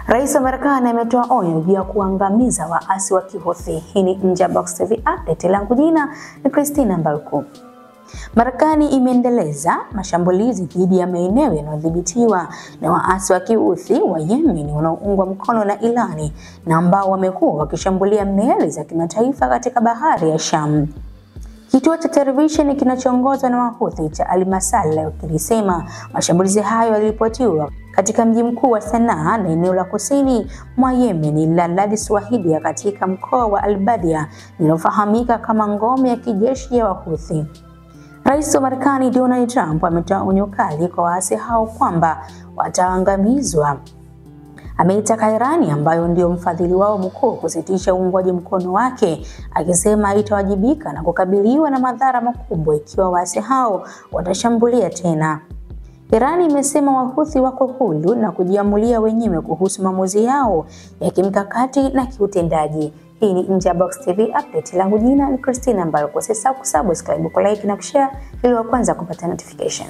Rais wa Marekani ametoa onyo juu ya kuangamiza waasi wa Kihuthi. Hii ni Nje ya Box TV update, langu jina ni Christina Mbalku. Marekani imeendeleza mashambulizi dhidi ya maeneo yanayodhibitiwa na waasi wa Kihuthi wa Yemen wanaoungwa mkono na Irani na ambao wamekuwa wakishambulia meli za kimataifa katika bahari ya Sham. Kituo cha televisheni kinachoongozwa na Wahuthi cha Al-Masal kilisema mashambulizi hayo yaliripotiwa katika mji mkuu wa Sanaa na eneo la kusini mwa Yemen la Ladiswahidia katika mkoa wa Al-Badia linalofahamika kama ngome ya kijeshi ya Wahuthi. Rais wa Marekani Donald Trump ametoa onyo kali kwa waasi hao kwamba wataangamizwa. Ameitaka Irani, ambayo ndio mfadhili wao mkuu, kusitisha uungwaji mkono wake, akisema itawajibika na kukabiliwa na madhara makubwa ikiwa waasi hao watashambulia tena. Irani imesema Wahuthi wako huru na kujiamulia wenyewe kuhusu maamuzi yao ya kimkakati na kiutendaji. Hii ni Nje ya Box TV update, langu jina ni Christina Mbalku. Usisahau kusubscribe, kulike na kushare ili wa kwanza kupata notification.